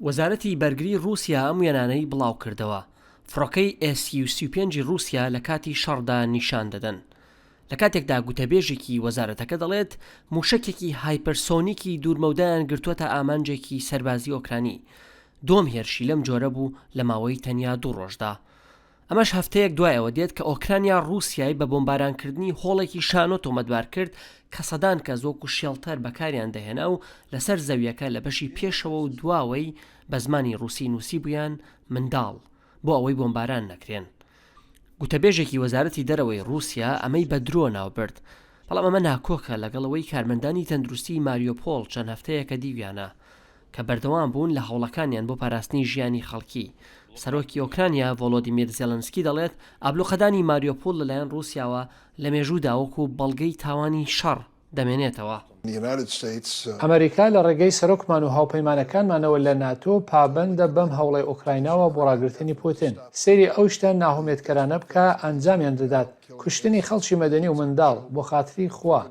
وەزارەتی بەرگری رووسیا ئەم وێنانەی بڵاو کردەوە. فڕۆکەی SU-35 رووسیا لە کاتی شەڕدا نیشان دەدەن. لە کاتێکدا گوتەبێژێکی وەزارەتەکە دەڵێت موشکێکی هایپەرسۆنیکی دوورمەودایان گرتووەتە ئامانجێکی سەربازی ئۆکرانی. دوم هێرشی لەم جۆرە بوو لە ماوەی تەنیا 2 ڕۆژدا. ئەمەش هەفتەیەک دوایەوە دێت کە ئۆکرانیا رووسیای بە بۆمبارانکردنی هۆڵێکی شانۆ تۆمەتبار کرد کە سەدان کەس وەکو شێڵتەر بەکاریان دەهێنا و لەسەر زەویەکە لە بەشی پێشەوە و دواوەی بە زمانی رووسی نووسی بوویان منداڵ بۆ ئەوەی بۆمباران نەکرێن. گوتەبێژێکی وەزارەتی دەرەوەی رووسیا ئەمەی بە درۆ ناوبرد، بەڵام ئەمە ناکۆکە لەگەڵەوەی کارمەندانی تەندروستی ماریۆپۆڵ چەند هەفتەیەکە دیویانە کە بەردەوام بوون لە هەوڵەکانیان بۆ پاراستنی ژیانی خەڵکی. سەرۆکی ئۆکرانیا ڤۆلۆدیمیر زێلەنسکی دەڵێت ئابلوقەدانی ماریۆپۆڵ لەلایەن رووسیاوە لە مێژوودا وەکو بەڵگەی تاوانی شەڕ دەمێنێتەوە. ئەمریکا لە ڕێگەی سەرۆکمان و هاوپەیمانەکانمانەوە لە ناتۆ پابەندە بەم هەوڵی ئۆکرایناوە بۆ ڕاگررتنی پوتین. سەیری ئەو شتە ناهومێتکەرانە بکە ئەنجامیان دەدات کوشتنی خەڵکی مەدەنی و منداڵ بۆ خاتری خوا.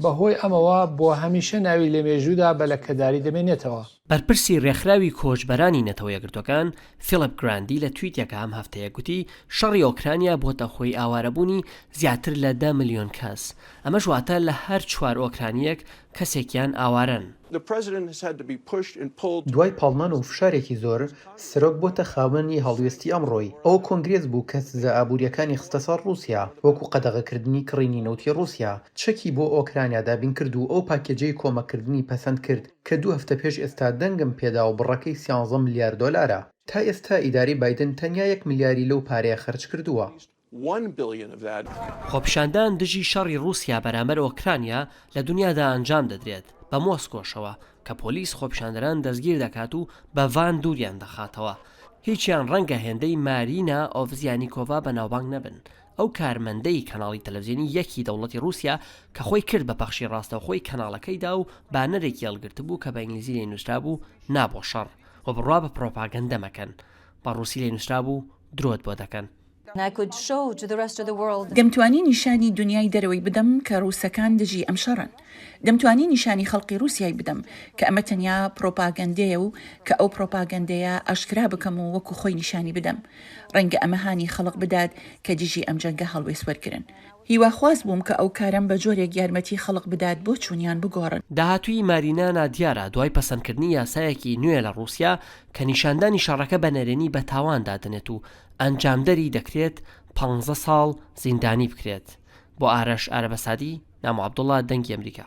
بەهۆی ئەمەوە بۆ هەمیشە ناوی لە مێژوودا بە لەکەداری دەمێنێتەوە. بەرپرسی ڕێکخراوی کۆچبەرانی نەتەوە یەکگرتوەکان فیلیپ گراندی لە تویتێکە ئەم هەفتەیە گوتی شەڕی ئۆکرانیا بۆتە خۆی ئاوارەبوونی زیاتر لە 10 ملیۆن کەس. ئەمەش واتە لە هەر 4 ئۆکرانیەک کەسێکیان ئاوارن. دوای پاڵمان و فشارێکی زۆر سەرۆک بۆتە خاوەنی هەڵوێستی ئەمڕۆی. ئەو کۆنگرێز بوو کە سزە ئابوووریەکانی خستە سەر رووسیا وەکو قەدەغەکردنی کڕینی نەوتی رووسیا چەکی بۆ ئۆکرانیا دابین کرد و ئەو پاکێجەی کۆمەکردنی پەسەند کرد کە 2 هەفتە پێش ئێستا دەنگم پێدا و بڕەکەی 13 ملیارد دۆلارە. تا ئێستا ئیداری بایدن تەنیا 1 ملیاری لەو پارەیە خەرج کردووە. خۆپیشاندان دژی شەڕی رووسیا بەرامبەر ئۆکرانیا لە دنیادا ئەنجام دەدرێت بە مۆسکۆشەوە کە پۆلیس خۆپیشاندەران دەستگیر دەکات و بە ڤان دووریان دەخاتەوە. هیچیان ڕەنگە هێندەی مارینا ئۆڤزیانیکۆڤا بەناوبانگ نەبن. ئەو کارمەندەی کەناڵی تەلەڤیزیۆنی یەکی دەوڵەتی رووسیا کە خۆی کرد بە پەخشی ڕاستەوخۆی کەناڵەکەیدا و بانەرێکی هەڵگرت بوو کە بە ئینگلیزی لێ نووسرا بوو نابۆ شەڕ و بڕوا بە پرۆپاگەندە مەکەن. بە رووسی لێ نووسرا بوو درۆت بۆ دەکەن. دەمتوانی نیشانی دنیای دەرەوەی بدەم کە ڕووسەکان دژی ئەم شەڕن. دەمتوانی نیشانی خەڵقی رووسیای بدەم کە ئەمە تەنیا پرۆپاگەندەیە و کە ئەو پرۆپاگەندەیە ئاشکرا بکەم و وەکو خۆی نیشانی بدەم. ڕەنگە ئەمە هانی خەڵق بدات کە دژی ئەم جەنگە هەڵوێست وەرگرن. هیواخواز بووم کە ئەو کارم بە جۆرێک یارمەتی خەڵق بدات بۆ چوونیان بگۆڕن. داهاتووی مارینانا دیارە دوای پەسەندکردنی یاسایەکی نوێ لە رووسیا کە نیشاندانی شەڕەکە بە نەرێنی بە تاوان دادنێت و ئەنجامدەری دەکرێت 15 ساڵ زیندانی بکرێت. بۆ ئارەش ئارەبەسادی نام عەبدوڵڵا دەنگی ئەمریکا.